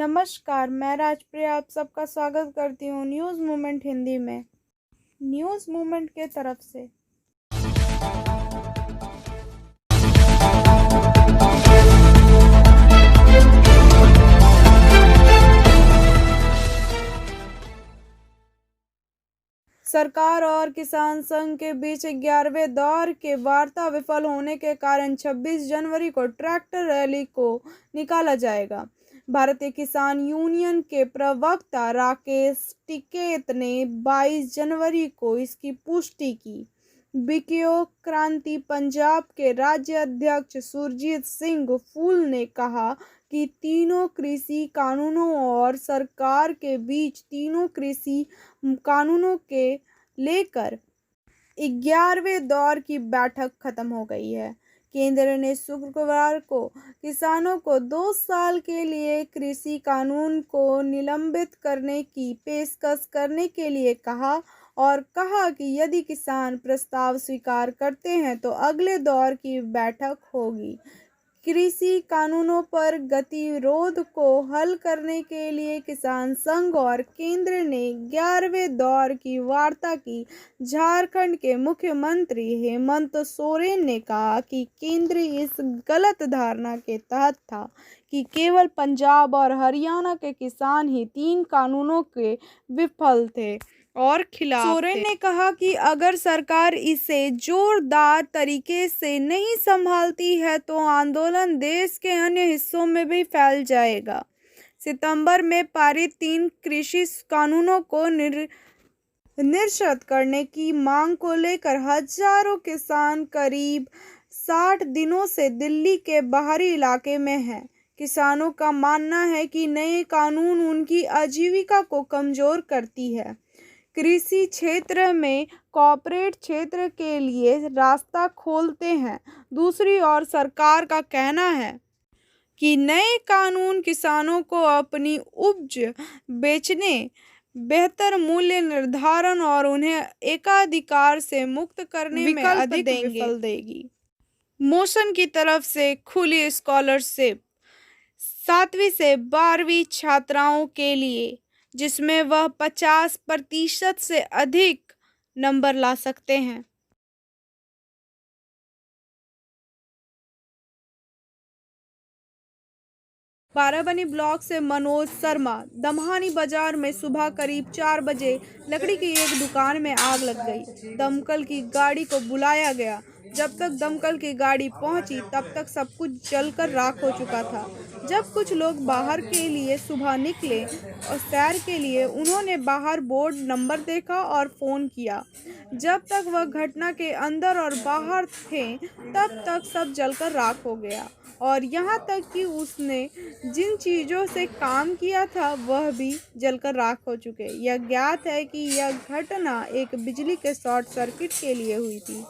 नमस्कार, मैं राजप्रिया आप सबका स्वागत करती हूँ न्यूज़ मूवमेंट हिंदी में। न्यूज़ मूवमेंट के तरफ से सरकार और किसान संघ के बीच 11वें दौर के वार्ता विफल होने के कारण 26 जनवरी को ट्रैक्टर रैली को निकाला जाएगा। भारतीय किसान यूनियन के प्रवक्ता राकेश टिकैत ने 22 जनवरी को इसकी पुष्टि की। बीकेओ क्रांति पंजाब के राज्य अध्यक्ष सुरजीत सिंह फूल ने कहा कि तीनों कृषि कानूनों और सरकार के बीच तीनों कृषि कानूनों के लेकर 11वें दौर की बैठक खत्म हो गई है। केंद्र ने शुक्रवार को किसानों को 2 साल के लिए कृषि कानून को निलंबित करने की पेशकश करने के लिए कहा और कहा कि यदि किसान प्रस्ताव स्वीकार करते हैं तो अगले दौर की बैठक होगी। कृषि कानूनों पर गतिरोध को हल करने के लिए किसान संघ और केंद्र ने 11वें दौर की वार्ता की। झारखंड के मुख्यमंत्री हेमंत सोरेन ने कहा कि केंद्र इस गलत धारणा के तहत था कि केवल पंजाब और हरियाणा के किसान ही 3 कानूनों के विफल थे और खिलाफ थे। सोरेन ने कहा कि अगर सरकार इसे जोरदार तरीके से नहीं संभालती है तो आंदोलन देश के अन्य हिस्सों में भी फैल जाएगा। सितंबर में पारित 3 कृषि कानूनों को निरस्त करने की मांग को लेकर हजारों किसान करीब 60 दिनों से दिल्ली के बाहरी इलाके में हैं। किसानों का मानना है कि नए कानून उनकी आजीविका को कमजोर करती है, कृषि क्षेत्र में कॉर्पोरेट क्षेत्र के लिए रास्ता खोलते हैं। दूसरी ओर सरकार का कहना है कि नए कानून किसानों को अपनी उपज बेचने, बेहतर मूल्य निर्धारण और उन्हें एकाधिकार से मुक्त करने में अधिक विफल देगी। मोशन की तरफ से खुली स्कॉलरशिप 7वीं से 12वीं छात्राओं के लिए, जिसमें वह 50% से अधिक नंबर ला सकते हैं। बाराबनी ब्लॉक से मनोज शर्मा। दमहानी बाजार में सुबह करीब 4 बजे लकड़ी की एक दुकान में आग लग गई। दमकल की गाड़ी को बुलाया गया। जब तक दमकल की गाड़ी पहुंची तब तक सब कुछ जलकर राख हो चुका था। जब कुछ लोग बाहर के लिए सुबह निकले और सैर के लिए, उन्होंने बाहर बोर्ड नंबर देखा और फ़ोन किया। जब तक वह घटना के अंदर और बाहर थे तब तक सब जलकर राख हो गया और यहाँ तक कि उसने जिन चीज़ों से काम किया था वह भी जलकर राख हो चुके। यह ज्ञात है कि यह घटना एक बिजली के शॉर्ट सर्किट के लिए हुई थी।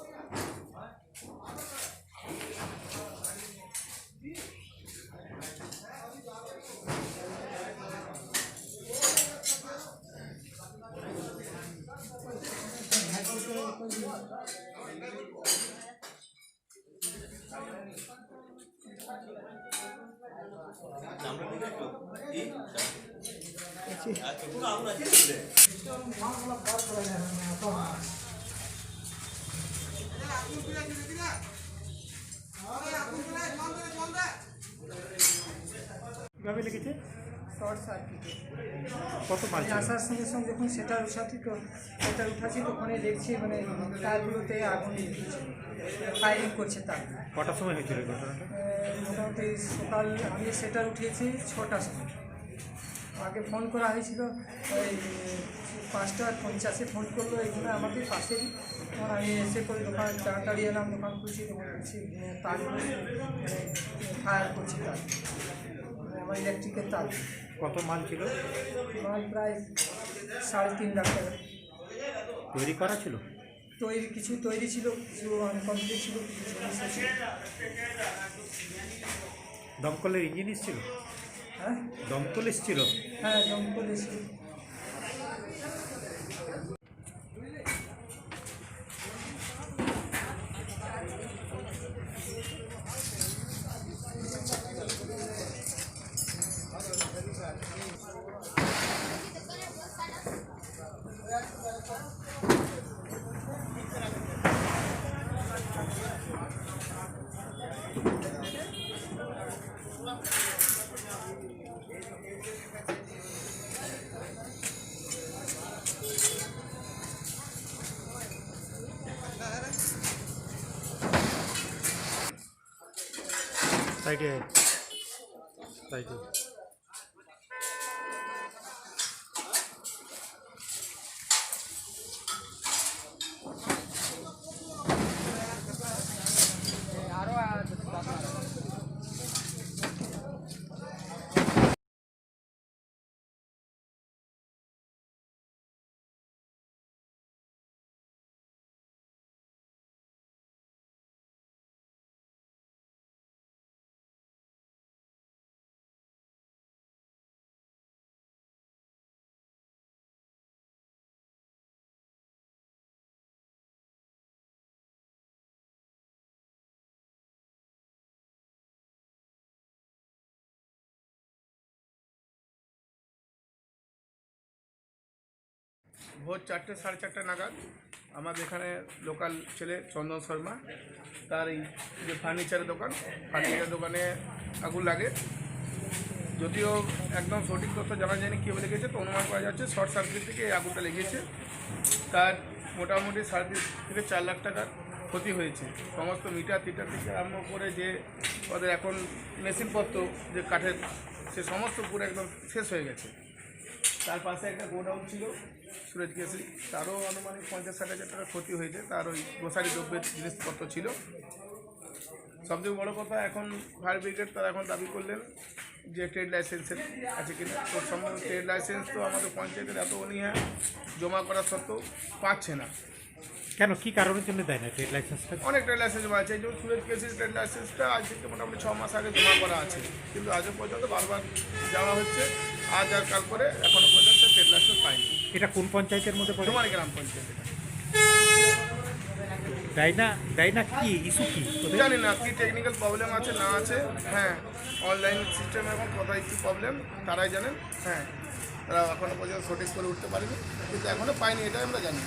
কিভাবে লেগেছে? শর্ট সার্কিটে কত মাল ছিল? আসার সঙ্গে সঙ্গে যখন সেটা উঠাচ্ছি তো সেটা উঠাচ্ছি তখন দেখছি মানে তারগুলোতে আগুন লেগেছে, ফায়ারিং করছে তার। কটার সময় হয়েছিল এই ঘটনাটা? মোটামুটি সকাল আমি সেটা উঠিয়েছি 6টার সময়। আগে ফোন করা হয়েছিল ওই 5:50 ফোন করলো এখানে আমাদের পাশেই। তখন আমি এসে করে দোকান তাড়াতাড়ি এলাম, দোকান খুলছি, তখন দেখছি তারগুলো মানে ফায়ার করছে তার, আমার ইলেকট্রিকের তার। কত মাল ছিল? মাল প্রায় 3.5 লাখ টাকা। তৈরি করা ছিল? কিছু তৈরি ছিল, কিছু আনকমপ্লিট ছিল, কিছু সমস্যা ছিল। দমকলের ইঞ্জিন এসেছিল? হ্যাঁ দমকল এসেছিল? হ্যাঁ দমকল এসেছিল। Gracias. সাইডে সাইডে ভোর 4টে সাড়ে 4টে নাগাদ আমাদের এখানে লোকাল ছেলে চন্দন শর্মা তার এই যে ফার্নিচারের দোকানে আগুন লাগে। যদিও একদম সঠিক তথ্য জানা যায়নি কীভাবে লেগেছে, তো অনুমান করা যাচ্ছে শর্ট সার্কিট থেকে এই আগুনটা লেগেছে। তার মোটামুটি 3.5 থেকে 4 লাখ টাকার ক্ষতি হয়েছে। সমস্ত মিটার টিটার থেকে আরম্ভ করে যে ওদের এখন মেশিনপত্র যে কাঠের, সে সমস্ত পুরো একদম শেষ হয়ে গেছে। তার পাশে একটা গোডাউন ছিল সুরেজ কেসি, তারও আনুমানিক 50-60 হাজার টাকার ক্ষতি হয়েছে। তার ওই গ্রোসারি দ্রব্যের জিনিসপত্র ছিল। সবথেকে বড় কথা, এখন ফায়ার ব্রিগেড তারা এখন দাবি করলেন যে ট্রেড লাইসেন্সের আছে কিনা। তো সম্ভব ট্রেড লাইসেন্স তো আমাদের পঞ্চায়েতের এত অনীহা জমা করা সত্ত্বেও পাচ্ছে না। কেন, কি কারণের জন্য দেয় না ট্রেড লাইসেন্সটা? অনেক ট্রেড লাইসেন্স আছে, যেমন সুরেজ কেসির ট্রেড লাইসেন্সটা আজ থেকে মোটামুটি 6 মাস আগে জমা করা আছে, কিন্তু আজও পর্যন্ত বারবার যাওয়া হচ্ছে। আজ আর কাল করে এখনও পর্যন্ত ট্রেড লাইসেন্স পাইনি। এটা কোন পঞ্চায়েতের মধ্যে পড়ে? তোমার গ্রাম পঞ্চায়েত। দেয় না কি ইস্যু কি? জানি না কি টেকনিক্যাল প্রবলেম আছে না আছে। হ্যাঁ, অনলাইন সিস্টেম এখন কোথায় কী প্রবলেম তারাই জানেন। হ্যাঁ, তারা এখনও পর্যন্ত সঠিক করে উঠতে পারেনি, কিন্তু এখনও পাইনি, এটাই আমরা জানি।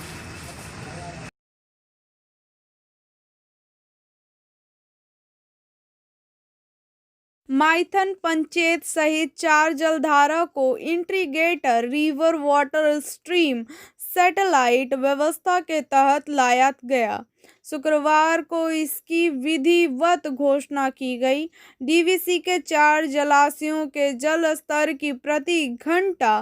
माइथन पंचायत सहित 4 जलधारा को integrated river water stream satellite व्यवस्था के तहत लाया गया। शुक्रवार को इसकी विधिवत घोषणा की गई। डीवीसी के 4 जलाशयों के जल स्तर की प्रति घंटा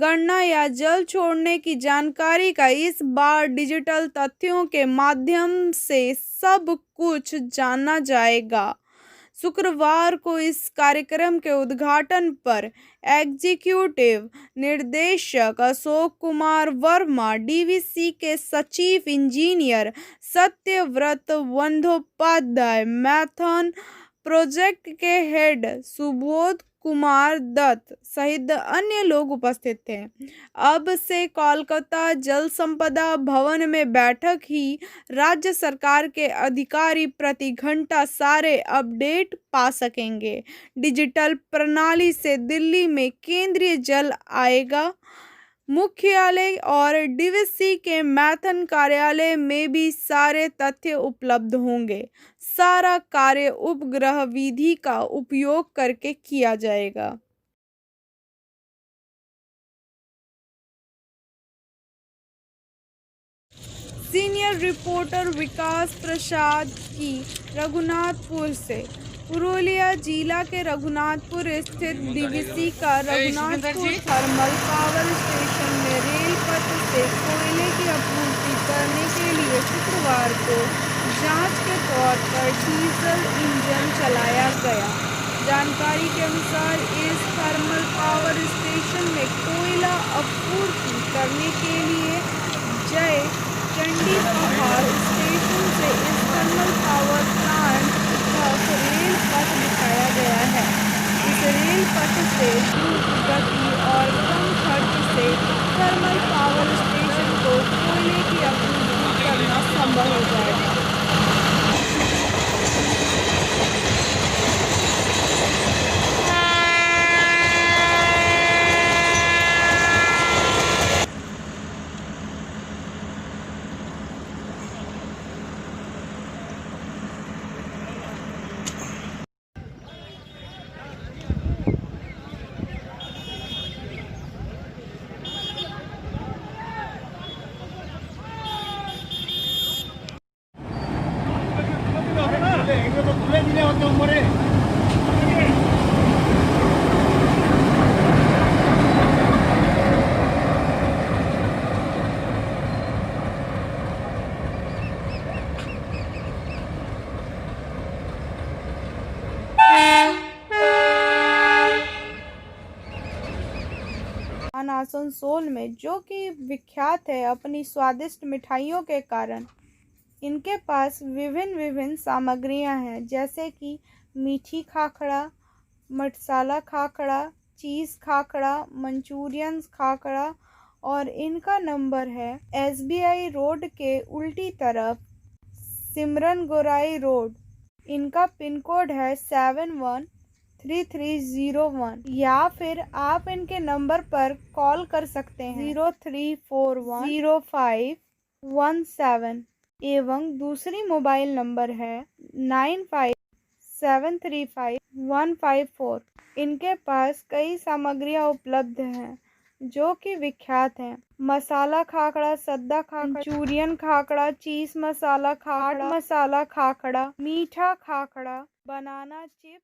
गणना या जल छोड़ने की जानकारी का इस बार डिजिटल तथ्यों के माध्यम से सब कुछ जाना जाएगा। शुक्रवार को इस कार्यक्रम के उद्घाटन पर एग्जीक्यूटिव निर्देशक अशोक कुमार वर्मा, डीवीसी के सचिव इंजीनियर सत्यव्रत बंदोपाध्याय, मैथन प्रोजेक्ट के हेड सुबोध कुमार दत्त सहित अन्य लोग उपस्थित थे। अब से कोलकाता जल संपदा भवन में बैठक ही राज्य सरकार के अधिकारी प्रति घंटा सारे अपडेट पा सकेंगे। डिजिटल प्रणाली से दिल्ली में केंद्रीय जल आएगा मुख्यालय और डीवीसी के मैथन कार्यालय में भी सारे तथ्य उपलब्ध होंगे। सारा कार्य उपग्रह विधि का उपयोग करके किया जाएगा। सीनियर रिपोर्टर विकास प्रसाद की रघुनाथपुर से। पुरुलिया जिला के रघुनाथपुर स्थित डीवीसी का रघुनाथपुर थर्मल पावर स्टेशन में रेल पथ से कोयले की आपूर्ति करने के लिए शुक्रवार को जांच के तौर पर डीजल इंजन चलाया गया। जानकारी के अनुसार इस थर्मल पावर स्टेशन में कोयला आपूर्ति करने के लिए जय चंडी पहाड़ स्टेशन से इस थर्मल पावर प्लांट तक रेल पथ दिखाया गया है। इस रेल पथ से द्रुत गति और कम खर्च से थर्मल पावर स्टेशन को कोयले की आपूर्ति करना संभव हो जाएगा। आसनसोल में, जो कि विख्यात है अपनी स्वादिष्ट मिठाइयों के कारण। इनके पास विभिन्न सामग्रियां हैं, जैसे कि मीठी खाखड़ा, मसाला खाखड़ा, चीज़ खाखड़ा, मंचूरियन खाखड़ा। और इनका नंबर है SBI रोड के उल्टी तरफ, सिमरन गोराई रोड। इनका पिन कोड है 713301, या फिर आप इनके नंबर पर कॉल कर सकते हैं 03410517, एवं दूसरी मोबाइल नंबर है 95735154। इनके पास कई सामग्रियां उपलब्ध हैं जो कि विख्यात हैं। मसाला खाखड़ा, सद्दा खाखड़ा, मंचूरियन खाखड़ा, चीज मसाला खाखड़ा, मसाला खाखड़ा, मीठा खाखड़ा, बनाना चिप्स,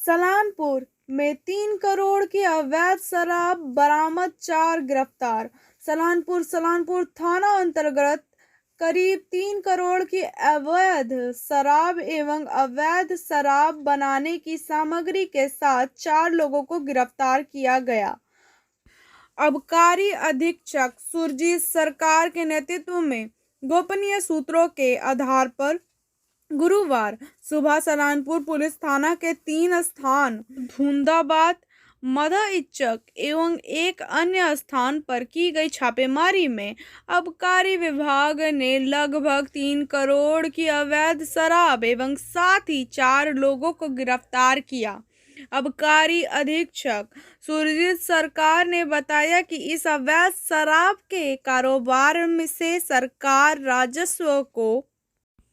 सलानपुर में 3 करोड़ की अवैध शराब बरामद, 4 गिरफ्तार। सलानपुर थाना अंतर्गत करीब 3 करोड़ की अवैध शराब एवं अवैध शराब बनाने की सामग्री के साथ 4 लोगों को गिरफ्तार किया गया। आबकारी अधीक्षक सुरजीत सरकार के नेतृत्व में गोपनीय सूत्रों के आधार पर गुरुवार सुबह सलानपुर पुलिस थाना के 3 स्थान, धुंदाबाद, मदइचक एवं एक अन्य स्थान पर की गई छापेमारी में आबकारी विभाग ने लगभग 3 करोड़ की अवैध शराब एवं साथ ही 4 लोगों को गिरफ्तार किया। आबकारी अधीक्षक सुरजीत सरकार ने बताया कि इस अवैध शराब के कारोबार में से सरकार राजस्व को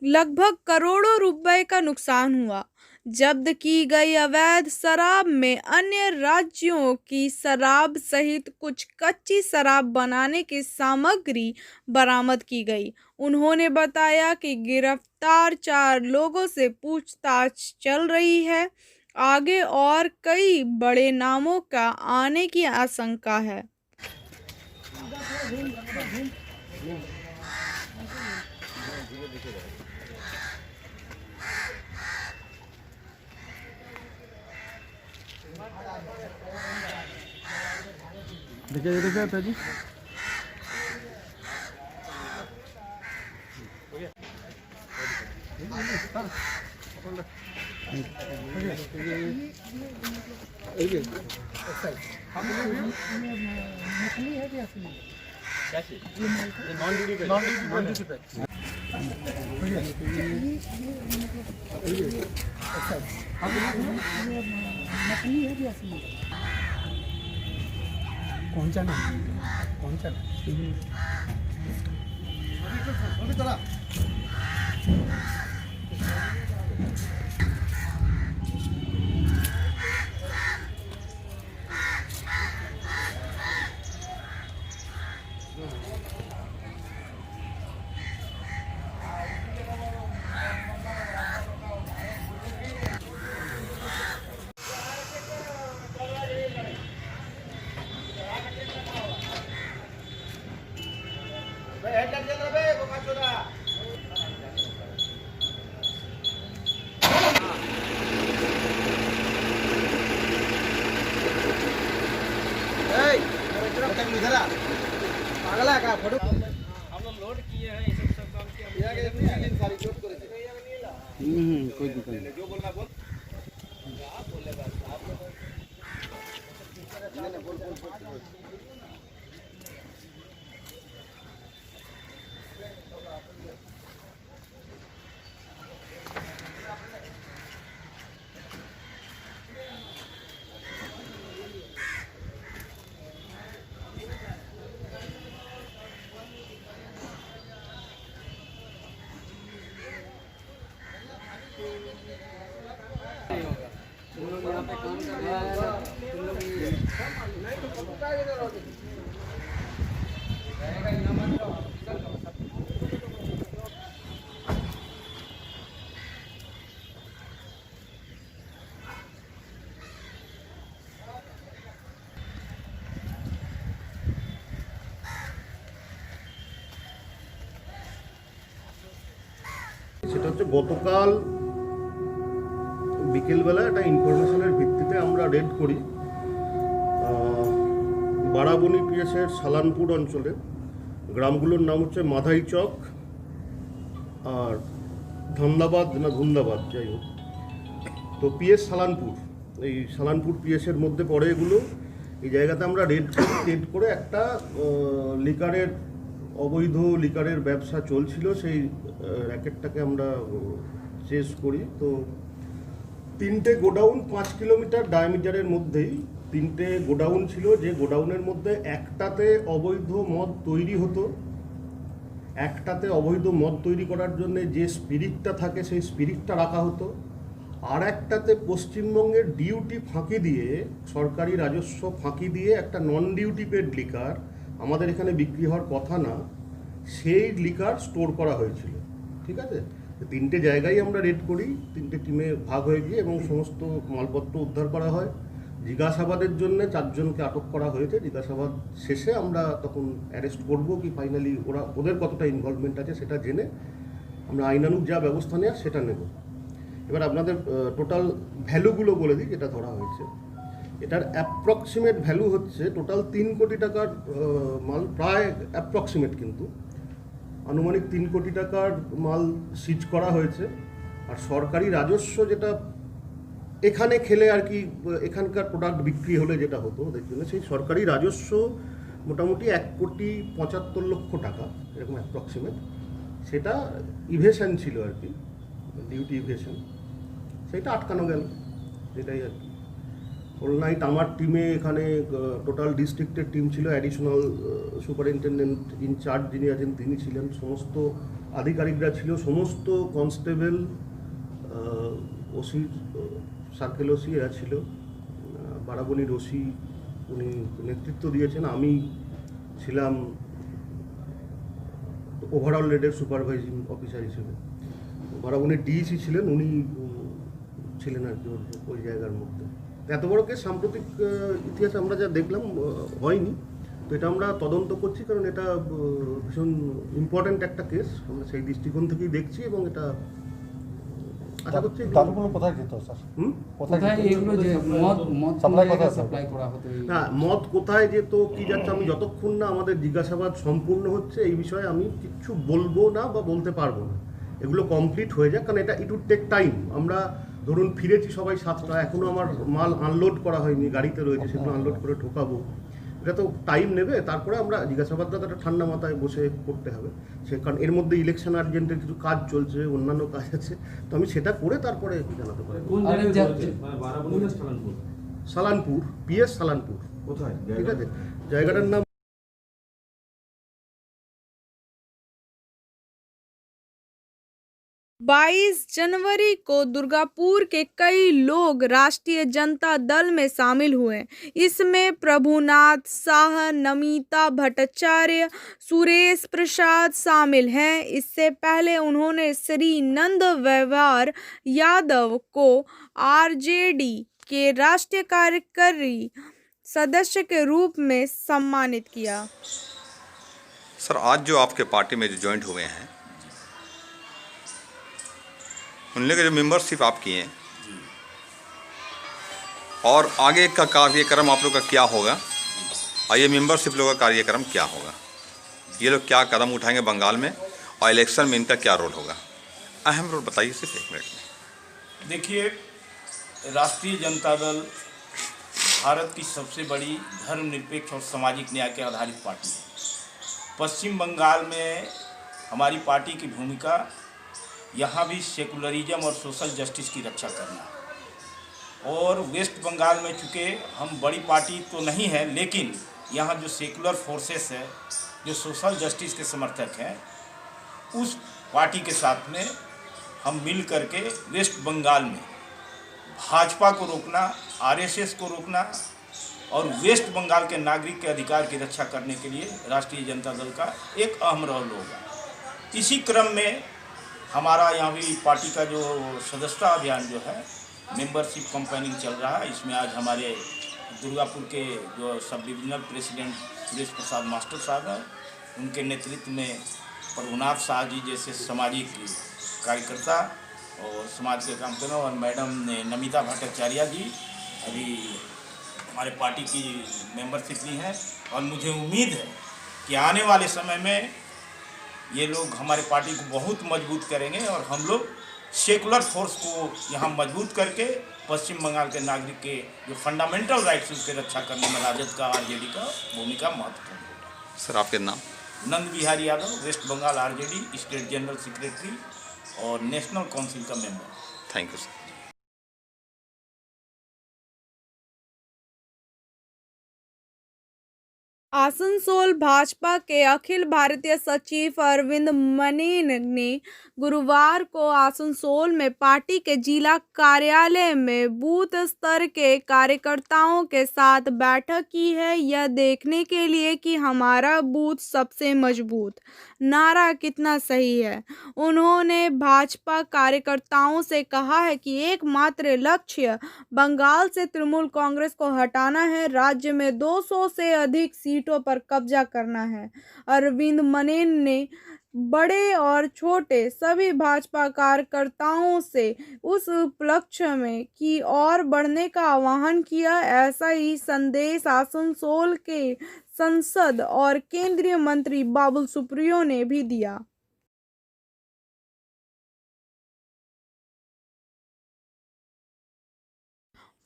लगभग करोड़ों रुपए का नुकसान हुआ। जब्त की गई अवैध शराब में अन्य राज्यों की शराब सहित कुछ कच्ची शराब बनाने की सामग्री बरामद की गई। उन्होंने बताया कि गिरफ्तार 4 लोगों से पूछताछ चल रही है। आगे और कई बड़े नामों का आने की आशंका है। देखिए जी मछली है कि असली? नॉन ड्यूटी पे। मछली है कि असली? कौन सा ना? पागल है क्या? फोटो हम लोग लोड किए हैं, ये सब काम किया। कोई दिक्कत नहीं, जो बोलना बोल। आप बोले बस, आप बोल। সেটা হচ্ছে গতকাল বিকেলবেলা একটা ইনফরমেশনের ভিত্তিতে আমরা রেড করি বারাবণী পিএসের সালানপুর অঞ্চলে। গ্রামগুলোর নাম হচ্ছে মাধাই চক আর ধান্দাবাদ না ধুন্দাবাদ, যাই হোক। তো পিএস সালানপুর, এই সালানপুর পিএসের মধ্যে পড়ে এগুলো। এই জায়গাতে আমরা রেড করে একটা লিকারের অবৈধ লিকারের ব্যবসা চলছিল, সেই র্যাকেটটাকে আমরা চেস করি। তো 3টে গোডাউন 5 কিলোমিটার ডায়ামিটারের মধ্যেই 3টে গোডাউন ছিল, যে গোডাউনের মধ্যে একটাতে অবৈধ মদ তৈরি হতো, একটাতে অবৈধ মদ তৈরি করার জন্য যে স্পিরিটটা থাকে সেই স্পিরিটটা রাখা হতো, আর একটাতে পশ্চিমবঙ্গের ডিউটি ফাঁকি দিয়ে, সরকারি রাজস্ব ফাঁকি দিয়ে একটা নন ডিউটি পেড লিকার, আমাদের এখানে বিক্রি হওয়ার কথা না, সেই লিকার স্টোর করা হয়েছিল। ঠিক আছে, 3টে জায়গায় আমরা রেড করি, 3টে টিমে ভাগ হয়ে গিয়ে এবং সমস্ত মালপত্র উদ্ধার করা হয়। জিজ্ঞাসাবাদের জন্য 4 জনকে আটক করা হয়েছে। জিজ্ঞাসাবাদ শেষে আমরা তখন অ্যারেস্ট করবো কি ফাইনালি ওদের কতটা ইনভলভমেন্ট আছে সেটা জেনে আমরা আইনানুগ যা ব্যবস্থা নেওয়ার সেটা নেব। এবার আপনাদের টোটাল ভ্যালুগুলো বলে দিই যেটা ধরা হয়েছে। এটার অ্যাপ্রক্সিমেট ভ্যালু হচ্ছে টোটাল 3 কোটি টাকার মাল, প্রায় অ্যাপ্রক্সিমেট কিন্তু আনুমানিক 3 কোটি টাকার মাল সিজ করা হয়েছে। আর সরকারি রাজস্ব যেটা এখানে খেলে আর কি এখানকার প্রোডাক্ট বিক্রি হলে যেটা হতো ওদের জন্য, সেই সরকারি রাজস্ব মোটামুটি 1,75,00,000 টাকা, এরকম অ্যাপ্রক্সিমেট। সেটা ইভেশন ছিল আর কি, ডিউটি ইভেশন, সেটা আটকানো গেল, এটাই আর কি। হোল নাইট আমার টিমে এখানে টোটাল ডিস্ট্রিক্টের টিম ছিল, অ্যাডিশনাল সুপারিনটেন্ডেন্ট ইনচার্জ যিনি আছেন তিনি ছিলেন, সমস্ত আধিকারিকরা ছিল, সমস্ত কনস্টেবল, ওসি, সার্কেল ওসি এরা ছিল, বারাবণীর ওসি উনি নেতৃত্ব দিয়েছেন, আমি ছিলাম ওভারঅল রেডের সুপারভাইজিং অফিসার হিসেবে। বারাবণীর ডিইসি ছিলেন, উনি ছিলেন আর কি ওই জায়গার মধ্যে। এত বড় কেস সাম্প্রতিক ইতিহাসে আমরা যা দেখলাম হয়নি। তো এটা আমরা তদন্ত করছি, কারণ এটা ভীষণ ইম্পর্ট্যান্ট একটা কেস, আমরা সেই দৃষ্টিকোণ থেকেই দেখছি এবং এটা আশা করছি। দারুগুলো কোথায় যেত স্যার? কোথায় এগুলো যে মদ সাপ্লাই করা হতো? না, মদ কোথায় যেত কি যাচ্ছে আমি যতক্ষণ না আমাদের জিজ্ঞাসাবাদ সম্পূর্ণ হচ্ছে এই বিষয়ে আমি কিচ্ছু বলবো না বা বলতে পারবো না। এগুলো কমপ্লিট হয়ে যাক, কারণ এটা ইট উড টেক টাইম। আমরা ধরুন ফিরেছি সবাই 7টা, এখনও আমার মাল আনলোড করা হয়নি, গাড়িতে রয়েছে, সেগুলো আনলোড করে ঢোকাবো, এটা তো টাইম নেবে। তারপরে আমরা জিজ্ঞাসাবাদটা একটা ঠান্ডা মাথায় বসে করতে হবে, সে কারণ এর মধ্যে ইলেকশন আর্জেন্টের কিছু কাজ চলছে, অন্যান্য কাজ আছে, তো আমি সেটা করে তারপরে জানাতে পারি। সালানপুর, পিএস সালানপুর, কোথায় ঠিক আছে জায়গাটার নাম। 22 जनवरी को दुर्गापुर के कई लोग राष्ट्रीय जनता दल में शामिल हुए। इसमें प्रभुनाथ शाह, नमिता भट्टाचार्य, सुरेश प्रसाद शामिल हैं। इससे पहले उन्होंने श्री नंद व्यवहार यादव को आरजेडी के राष्ट्रीय कार्यकारी सदस्य के रूप में सम्मानित किया। सर, आज जो आपके पार्टी में जो ज्वाइंट हुए हैं, उनके जो मेंबरशिप आप किए हैं और आगे का कार्यक्रम आप लोग का क्या होगा, और ये मेंबरशिप लोगों का कार्यक्रम क्या होगा, ये लोग क्या कदम उठाएंगे बंगाल में, और इलेक्शन में इनका क्या रोल होगा, अहम रोल बताइए सिर्फ 1 मिनट में। देखिए, राष्ट्रीय जनता दल भारत की सबसे बड़ी धर्मनिरपेक्ष और सामाजिक न्याय के आधारित पार्टी है। पश्चिम बंगाल में हमारी पार्टी की भूमिका यहाँ भी सेकुलरिज्म और सोशल जस्टिस की रक्षा करना है। और वेस्ट बंगाल में चूँकि हम बड़ी पार्टी तो नहीं है, लेकिन यहाँ जो सेकुलर फोर्सेस है, जो सोशल जस्टिस के समर्थक हैं, उस पार्टी के साथ में हम मिल करके वेस्ट बंगाल में भाजपा को रोकना, आरएसएस को रोकना और वेस्ट बंगाल के नागरिक के अधिकार की रक्षा करने के लिए राष्ट्रीय जनता दल का एक अहम रोल होगा। इसी क्रम में हमारा यहाँ भी पार्टी का जो सदस्यता अभियान जो है, मेंबरशिप कैंपेनिंग चल रहा है। इसमें आज हमारे दुर्गापुर के जो sub divisional president Suresh Prasad master साहब हैं, उनके नेतृत्व में प्रभुनाथ शाह जी जैसे सामाजिक कार्यकर्ता और समाज के काम करने, और मैडम नमिता भट्टाचार्य जी अभी हमारे पार्टी की मेंबरशिप ली है और मुझे उम्मीद है कि आने वाले समय में ये लोग हमारे पार्टी को बहुत मजबूत करेंगे और हम लोग सेकुलर फोर्स को यहाँ मजबूत करके पश्चिम बंगाल के नागरिक के जो फंडामेंटल राइट्स उसके रक्षा करने में राजद का आरजेडी का भूमिका महत्वपूर्ण होगा। सर आपके नाम? Nand Bihari Yadav, West Bengal RJD state general secretary और नेशनल काउंसिल का member. Thank you sir. Asansol Bhajpa के अखिल भारतीय सचिव अरविंद मनेन ने गुरुवार को आसनसोल में पार्टी के जिला कार्यालय में बूथ स्तर के कार्यकर्ताओं के साथ बैठक की है, यह देखने के लिए कि हमारा बूथ सबसे मजबूत नारा कितना सही है। उन्होंने भाजपा कार्यकर्ताओं से कहा है कि एकमात्र लक्ष्य बंगाल से तृणमूल कांग्रेस को हटाना है, राज्य में 200 से अधिक सीटों पर कब्जा करना है। अरविंद मनेन ने बड़े और छोटे सभी भाजपा कार्यकर्ताओं से उस उपलक्ष्य में की ओर बढ़ने का आह्वान किया। ऐसा ही संदेश आसनसोल के संसद और केंद्रीय मंत्री बाबुल सुप्रियो ने भी दिया।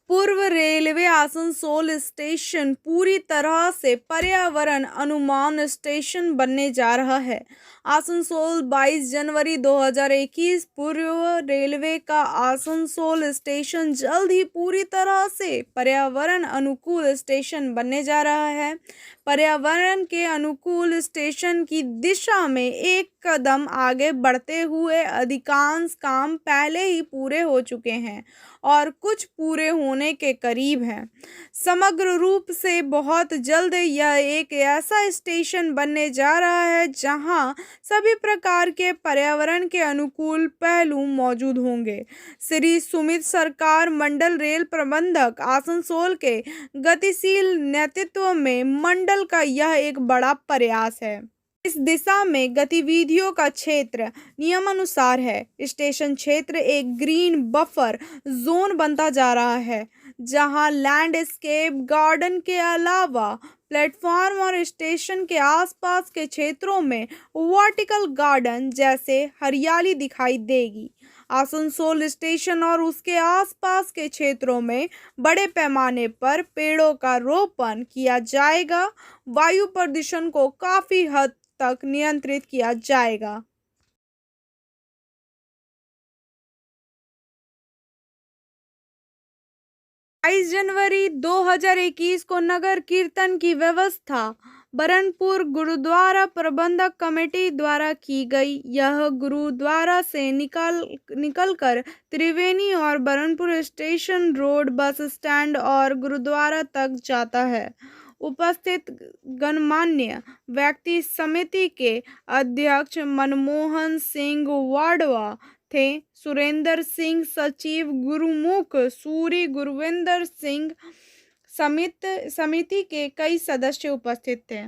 पूर्व रेलवे आसनसोल स्टेशन पूरी तरह से पर्यावरण अनुमान स्टेशन बनने जा रहा है। आसनसोल 22 जनवरी 2021 पूर्व रेलवे का आसनसोल स्टेशन जल्द ही पूरी तरह से पर्यावरण अनुकूल स्टेशन बनने जा रहा है। पर्यावरण के अनुकूल स्टेशन की दिशा में एक कदम आगे बढ़ते हुए अधिकांश काम पहले ही पूरे हो चुके हैं और कुछ पूरे होने के करीब हैं। समग्र रूप से बहुत जल्द यह एक ऐसा स्टेशन बनने जा रहा है जहां सभी प्रकार के पर्यावरण के अनुकूल पहलू मौजूद होंगे। श्री सुमित सरकार मंडल रेल प्रबंधक आसनसोल के गतिशील नेतृत्व में मंडल का यह एक बड़ा प्रयास है। इस दिशा में गतिविधियों का क्षेत्र नियमानुसार है। स्टेशन क्षेत्र एक ग्रीन बफर जोन बनता जा रहा है जहां लैंडस्केप गार्डन के अलावा प्लेटफॉर्म और स्टेशन के आसपास के क्षेत्रों में वर्टिकल गार्डन जैसे हरियाली दिखाई देगी। आसनसोल स्टेशन और उसके आसपास के क्षेत्रों में बड़े पैमाने पर पेड़ों का रोपण किया जाएगा। वायु प्रदूषण को काफी हद तक नियंत्रित किया जाएगा। 22 जनवरी 2021 को नगर कीर्तन की व्यवस्था बरनपुर गुरुद्वारा प्रबंधक कमेटी द्वारा की गई। यह गुरुद्वारा से निकलकर त्रिवेणी और Burnpur station road bus stand और गुरुद्वारा तक जाता है। उपस्थित गणमान्य व्यक्ति समिति के अध्यक्ष मनमोहन सिंह वाडवा थे। सुरेंद्र सिंह सचिव, गुरुमुख सूरी, गुरविंदर सिंह समिति के कई सदस्य उपस्थित थे।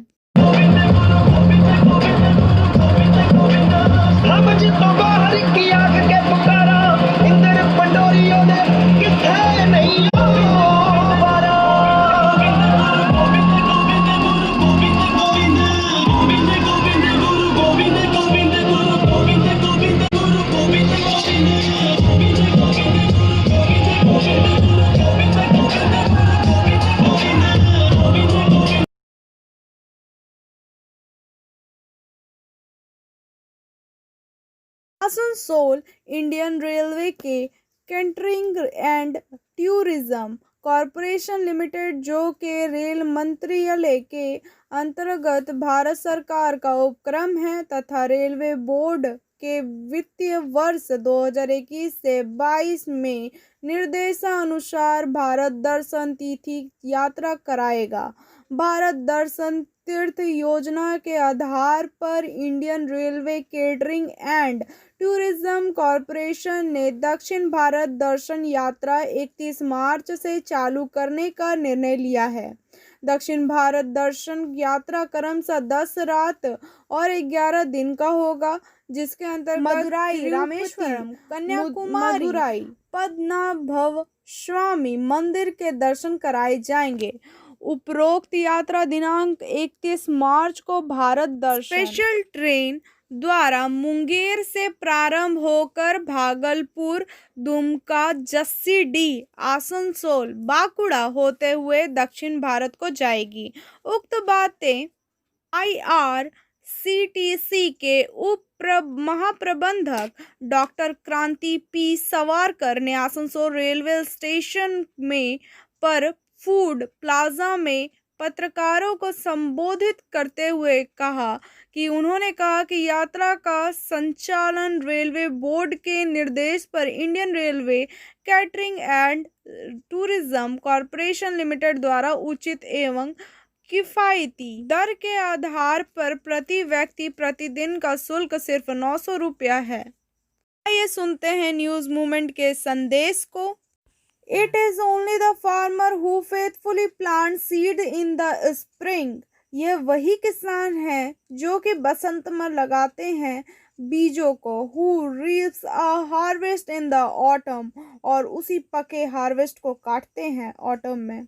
आसनसोल इंडियन रेलवे के catering and tourism corporation limited, जो के रेल मंत्रालय के अंतर्गत भारत सरकार का उपक्रम है तथा रेलवे बोर्ड के वित्तीय वर्ष 2021 से 22 में निर्देशानुसार भारत दर्शन तीर्थ यात्रा कराएगा। भारत दर्शन तीर्थ योजना के आधार पर Indian railway catering and tourism corporation ने दक्षिण भारत दर्शन यात्रा 31 मार्च से चालू करने का निर्णय लिया है। दक्षिण भारत दर्शन यात्रा क्रमशः 10 रात और 11 दिन का होगा, जिसके अंतर्गत मदुराई, रामेश्वरम, कन्याकुमारी, मदुराई, पद्मनाभव स्वामी मंदिर के दर्शन कराए जाएंगे। उपरोक्त यात्रा दिनांक 31 मार्च को भारत दर्शन स्पेशल ट्रेन द्वारा मुंगेर से प्रारंभ होकर भागलपुर, दुमका, जस्सीडीह, आसनसोल, बांकुड़ा होते हुए दक्षिण भारत को जाएगी। उक्त बातें IRCTC के महाप्रबंधक डॉक्टर क्रांति P सवारकर ने आसनसोल रेलवे स्टेशन में पर फूड प्लाजा में पत्रकारों को संबोधित करते हुए कहा कि उन्होंने कहा कि यात्रा का संचालन रेलवे बोर्ड के निर्देश पर Indian railway catering and tourism corporation limited द्वारा उचित एवं किफ़ायती दर के आधार पर प्रति व्यक्ति प्रतिदिन का शुल्क सिर्फ 900 रुपया है। आइए सुनते हैं न्यूज़ मूवमेंट के संदेश को। It is only the farmer who faithfully plants seed in the spring. यह वही किसान है जो कि बसंत में लगाते हैं बीजों को। Who reaps a harvest in the autumn, और उसी पके हार्वेस्ट को काटते हैं ऑटम में।